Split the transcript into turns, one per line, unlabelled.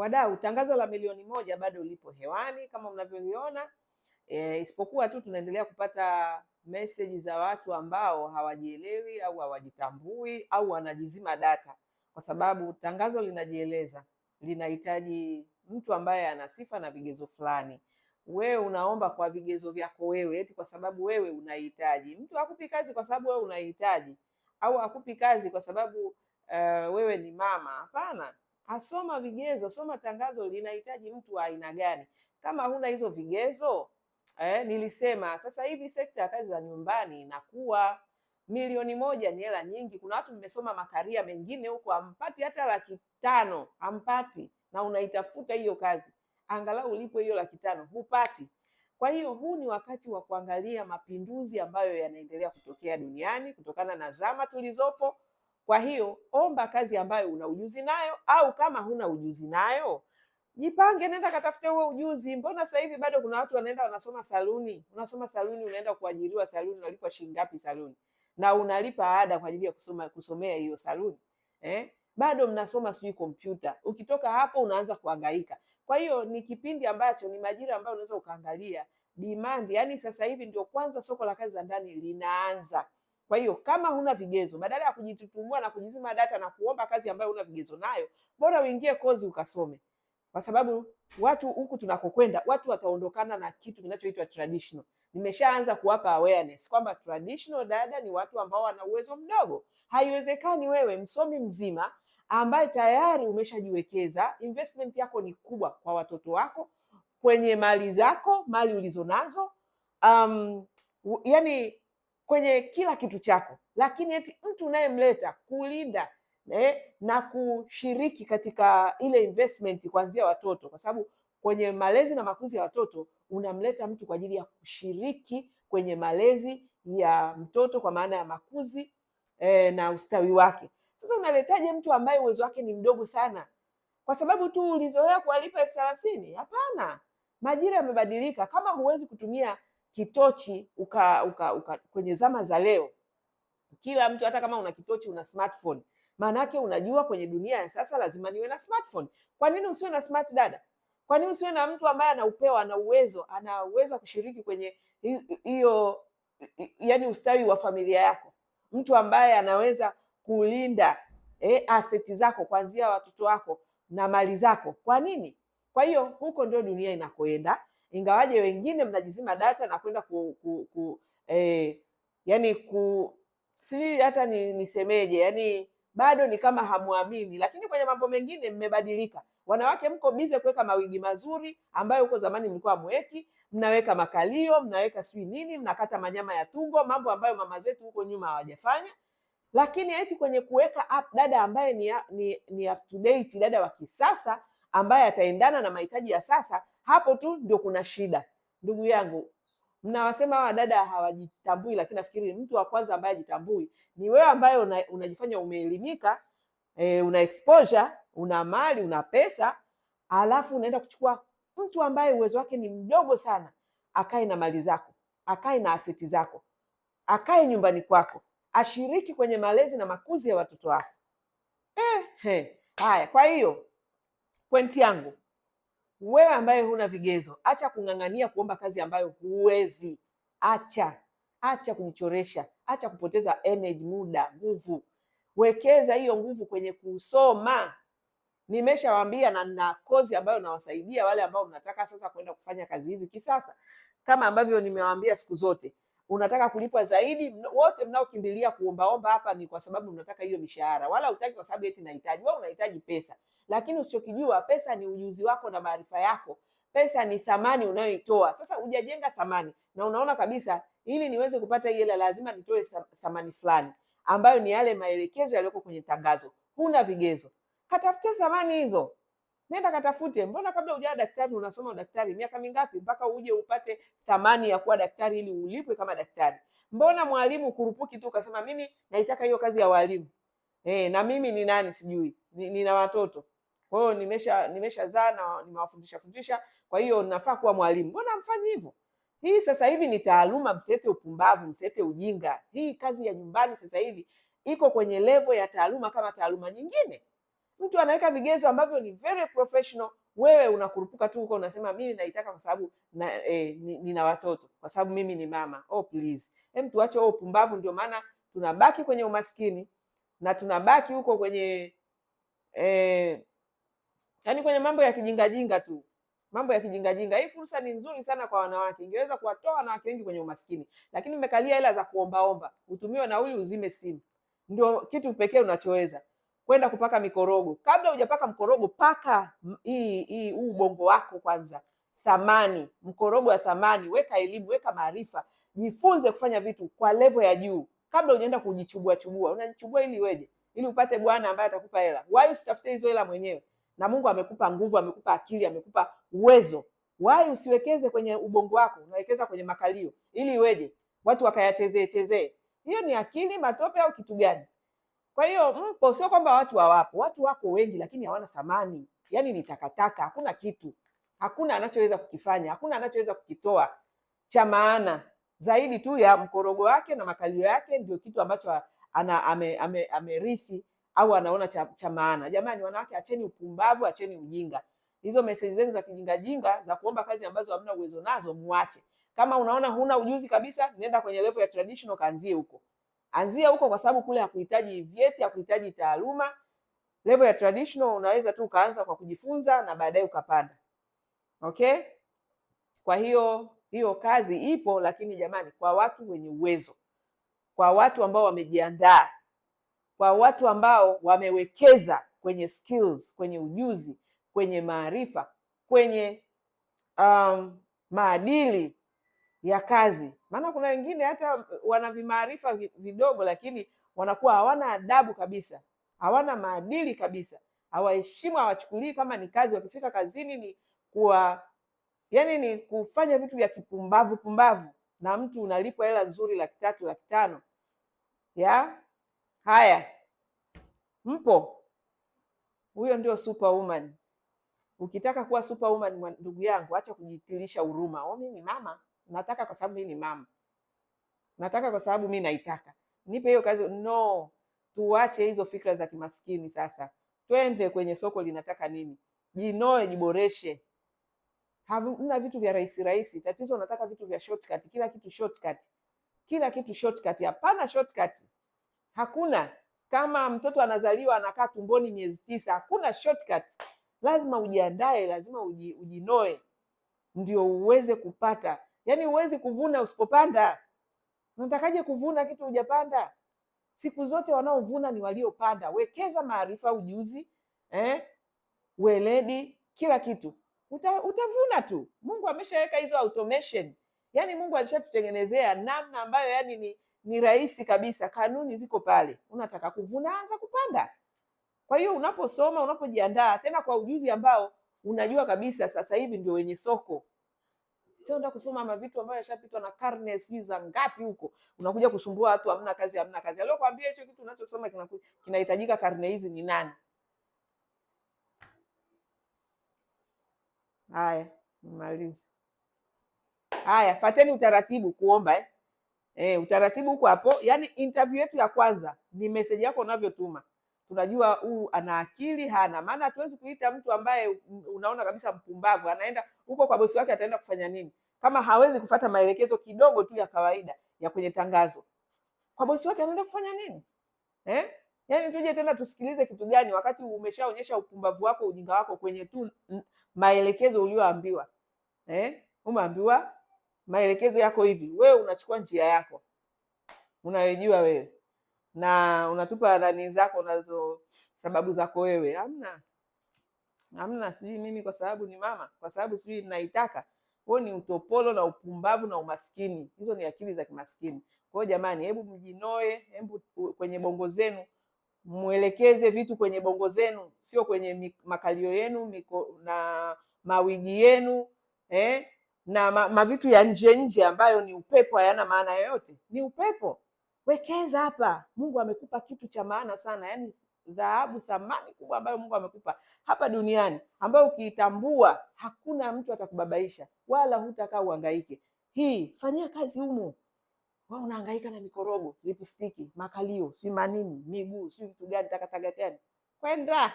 Wadau, tangazo la milioni moja bado lipo hewani kama mnavyoliona, isipokuwa tu tunaendelea kupata message za watu ambao hawajielewi au hawajitambui au wanajizima data, kwa sababu tangazo linajieleza, linahitaji mtu ambaye ana sifa na vigezo fulani. Wewe unaomba kwa vigezo vyako wewe, eti kwa sababu wewe unahitaji. Mtu hakupi kazi kwa sababu wewe unahitaji, au hakupi kazi kwa sababu wewe ni mama. Hapana. Asoma vigezo, soma tangazo linahitaji mtu wa aina gani. Kama huna hizo vigezo, nilisema sasa hivi sekta ya kazi za nyumbani inakuwa, milioni moja ni hela nyingi. Kuna watu mmesoma makaria mengine huko hampati hata 500,000, hampati, na unaitafuta hiyo kazi, angalau ulipo hiyo 500,000 hupati. Kwa hiyo huu ni wakati wa kuangalia mapinduzi ambayo yanaendelea kutokea duniani kutokana na zama tulizopo. Kwa hiyo omba kazi ambayo una ujuzi nayo, au kama huna ujuzi nayo, jipange, nenda katafute huo ujuzi. Mbona sasa hivi bado kuna watu wanaenda wanasoma saluni? Unasoma saluni, unaenda kuajiriwa saluni, unalipwa shilingi ngapi saluni? Na unalipa ada kwa ajili ya kusomea hiyo saluni. Bado mnasoma sijui kompyuta. Ukitoka hapo unaanza kuhangaika. Kwa hiyo ni kipindi ambacho, ni majira ambayo unaweza ukaangalia demand. Yaani sasa hivi ndio kwanza soko la kazi za ndani linaanza. Kwa hiyo kama huna vigezo, badala ya kujitutumua na kujizima data na kuomba kazi ambayo huna vigezo nayo, bora uingie kozi ukasome. Kwa sababu watu huku tunakokwenda, watu wataondokana na kitu kinachoitwa traditional. Nimeshaanza kuwapa awareness kwamba traditional dada ni watu ambao wana uwezo mdogo. Haiwezekani wewe msomi mzima ambaye tayari umeshajiwekeza, investment yako ni kubwa kwa watoto wako, kwenye mali zako, mali ulizonazo, yani kwenye kila kitu chako, lakini eti mtu unayemleta kulinda na kushiriki katika ile investment kuanzia watoto, kwa sababu kwenye malezi na makuzi ya watoto unamleta mtu kwa ajili ya kushiriki kwenye malezi ya mtoto kwa maana ya makuzi na ustawi wake. Sasa unaletaje mtu ambaye uwezo wake ni mdogo sana kwa sababu tu ulizoea kuwalipa 30,000? Hapana, majira yamebadilika. Kama huwezi kutumia kitochi kwenye zama za leo, kila mtu, hata kama una kitochi, una smartphone, maana yake unajua kwenye dunia ya sasa lazima niwe na smartphone. Kwa nini usiwe na smart dada? Kwa nini usiwe na mtu ambaye ana upeo, ana uwezo, anaweza kushiriki kwenye hiyo, yani ustawi wa familia yako, mtu ambaye anaweza kulinda aseti zako kuanzia watoto wako na mali zako? Kwa nini? Kwa hiyo huko ndio dunia inakoenda, ingawaje wengine mnajizima data na kwenda sijui hata nisemeje, yani bado ni kama hamuamini, lakini kwenye mambo mengine mmebadilika. Wanawake mko bize kuweka mawigi mazuri ambayo huko zamani mlikuwa hamweki, mnaweka makalio, mnaweka sijui nini, mnakata manyama ya tumbo, mambo ambayo mama zetu huko nyuma hawajafanya. Lakini eti kwenye kuweka up dada ambaye ni up to date, dada wa kisasa ambaye ataendana na mahitaji ya sasa, hapo tu ndio kuna shida. Ndugu yangu, mnawasema hawa dada hawajitambui, lakini nafikiri mtu wa kwanza ambaye hajitambui ni wewe, ambaye unajifanya umeelimika, una exposure, una mali, una pesa, alafu unaenda kuchukua mtu ambaye uwezo wake ni mdogo sana, akae na mali zako, akae na aseti zako, akae nyumbani kwako, ashiriki kwenye malezi na makuzi ya watoto wako. Haya, kwa hiyo pointi yangu, wewe ambaye huna vigezo, acha kung'ang'ania kuomba kazi ambayo huwezi. Acha kujichoresha, acha kupoteza energy, muda, nguvu. Wekeza hiyo nguvu kwenye kusoma. Nimeshawaambia na kozi ambayo nawasaidia wale ambao mnataka sasa kwenda kufanya kazi hizi kisasa. Kama ambavyo nimewaambia siku zote, unataka kulipwa zaidi. Wote mnaokimbilia kuombaomba hapa ni kwa sababu mnataka hiyo mishahara, wala hutaki kwa sababu eti nahitaji. Wewe unahitaji pesa, lakini usichokijua, pesa ni ujuzi wako na maarifa yako. Pesa ni thamani unayoitoa. Sasa hujajenga thamani na unaona kabisa, ili niweze kupata hii hela lazima nitoe thamani fulani, ambayo ni yale maelekezo yaliyoko kwenye tangazo. Huna vigezo, katafute thamani hizo. Nenda katafute. Mbona kabla hujawa daktari unasoma daktari miaka mingapi mpaka uje upate thamani ya kuwa daktari ili ulipwe kama daktari? Mbona mwalimu kurupuki tu ukasema mimi naitaka hiyo kazi ya walimu? Na mimi ni nani sijui, nina watoto, kwa hiyo nimeshazaa na nimewafundisha, kwa hiyo nafaa kuwa mwalimu. Mbona mfanyi hivyo? Hii sasa hivi ni taaluma, msilete upumbavu, msilete ujinga. Hii kazi ya nyumbani sasa hivi iko kwenye level ya taaluma kama taaluma nyingine. Mtu anaweka vigezo ambavyo ni very professional, wewe unakurupuka tu huko unasema mimi naitaka kwa sababu nina watoto, kwa sababu mimi ni mama. Oh please, tuache huo upumbavu. Ndio maana tunabaki kwenye umaskini na tunabaki huko kwenye yaani kwenye mambo ya kijingajinga tu, mambo ya kijingajinga. Hii fursa ni nzuri sana kwa wanawake, ingeweza kuwatoa wanawake wengi kwenye umaskini, lakini mmekalia hela za kuombaomba, utumiwe nauli, uzime simu, ndio kitu pekee unachoweza kwenda kupaka mikorogo. Kabla hujapaka mkorogo, paka hii ubongo wako kwanza thamani, mkorogo wa thamani. Weka elimu, weka maarifa, jifunze kufanya vitu kwa level ya juu kabla hujaenda kujichubua chubua. Unajichubua ili weje? Ili upate bwana ambaye atakupa hela. Why usitafute hizo hela mwenyewe? Na Mungu amekupa nguvu, amekupa akili, amekupa uwezo. Why usiwekeze kwenye ubongo wako? Unawekeza kwenye makalio ili iweje? Watu wakayachezee. Hiyo ni akili matope au kitu gani? Kwa hiyo mpo, sio kwamba watu hawapo, watu wako wengi, lakini hawana thamani. Yaani ni takataka, hakuna kitu, hakuna anachoweza kukifanya, hakuna anachoweza kukitoa cha maana zaidi tu ya mkorogo wake na makalio yake. Ndio kitu ambacho amerithi au anaona cha maana. Jamani wanawake, acheni upumbavu, acheni ujinga. Hizo meseji zenu za kijingajinga za kuomba kazi ambazo hamna uwezo nazo muache. Kama unaona huna ujuzi kabisa, nenda kwenye level ya traditional, kaanzie huko. Anzia huko, kwa sababu kule hakuhitaji vyeti, hakuhitaji taaluma. Level ya traditional unaweza tu ukaanza kwa kujifunza na baadaye ukapanda. Okay? Kwa hiyo kazi ipo, lakini jamani, kwa watu wenye uwezo, kwa watu ambao wamejiandaa, kwa watu ambao wamewekeza kwenye skills, kwenye ujuzi, kwenye maarifa, kwenye maadili ya kazi. Maana kuna wengine hata wana vimaarifa vidogo, lakini wanakuwa hawana adabu kabisa, hawana maadili kabisa, hawaheshimu, hawachukulii kama ni kazi. Wakifika kazini ni ni kufanya vitu vya kipumbavu pumbavu, na mtu unalipwa hela nzuri 300,000 500,000 ya haya. Mpo, huyo ndio superwoman. Ukitaka kuwa superwoman, ndugu yangu, acha kujitilisha huruma. Mimi ni mama, nataka kwa sababu mimi ni mama, nataka kwa sababu mimi naitaka, nipe hiyo kazi. No, tuache hizo fikra za kimaskini. Sasa twende kwenye soko linataka nini. Jinoe, jiboreshe. Hamna vitu vya rahisi. Tatizo unataka vitu vya shortcut, kila kitu shortcut, kila kitu shortcut. Hapana shortcut, hakuna. Kama mtoto anazaliwa anakaa tumboni miezi 9, hakuna shortcut. Lazima ujiandae, lazima ujinoe ndio uweze kupata. Yaani huwezi kuvuna usipopanda. Unatakaje kuvuna kitu hujapanda? Siku zote wanaovuna ni waliopanda. Wekeza maarifa, ujuzi, weledi, kila kitu. Utavuna tu. Mungu ameshaweka hizo automation. Yaani Mungu alishatutengenezea namna ambayo ni rahisi kabisa. Kanuni ziko pale. Unataka kuvuna, anza kupanda. Kwa hiyo unaposoma, unapojiandaa tena kwa ujuzi ambao unajua kabisa sasa hivi ndio wenye soko. Sio ndio kusoma mavitu ambayo yashapitwa na karne sijui za ngapi huko. Unakuja kusumbua watu, hamna kazi, hamna kazi. Leo kwambia hicho kitu unachosoma kinahitajika karne hizi ni nani? Haya, nimalize. Haya, fateni utaratibu kuomba utaratibu huko hapo. Yaani interview yetu ya kwanza ni message yako unavyotuma. Tunajua huu ana akili hana. Maana hatuwezi kuita mtu ambaye unaona kabisa mpumbavu anaenda huko kwa bosi wake, ataenda kufanya nini kama hawezi kufuata maelekezo kidogo tu ya kawaida ya kwenye tangazo? Kwa bosi wake anaenda kufanya nini? Yaani tuje tena tusikilize kitu gani wakati umeshaonyesha upumbavu wako, ujinga wako kwenye tu maelekezo ulioambiwa? Umeambiwa maelekezo yako hivi, wewe unachukua njia yako unayojua wewe na unatupa nani zako unazo sababu zako wewe. Hamna sijui mimi kwa sababu ni mama, kwa sababu sijui ninaitaka. Huo ni utopolo na upumbavu na umaskini. Hizo ni akili za kimaskini. Kwa hiyo jamani, hebu mjinoe, hebu kwenye bongo zenu muelekeze vitu kwenye bongo zenu, sio kwenye makalio yenu na mawigi yenu na mavitu ya nje ambayo ni upepo, hayana maana yoyote. Ni upepo. Wekeza hapa. Mungu amekupa kitu cha maana sana, yaani dhahabu, thamani kubwa ambayo Mungu amekupa hapa duniani, ambayo ukiitambua hakuna mtu atakubabaisha wala hutakaa uhangaike. Fanyia kazi humo. Wewe unahangaika na mikorogo, lipstiki, makalio, si manini, miguu, si vitu gani, takataka gani? Kwenda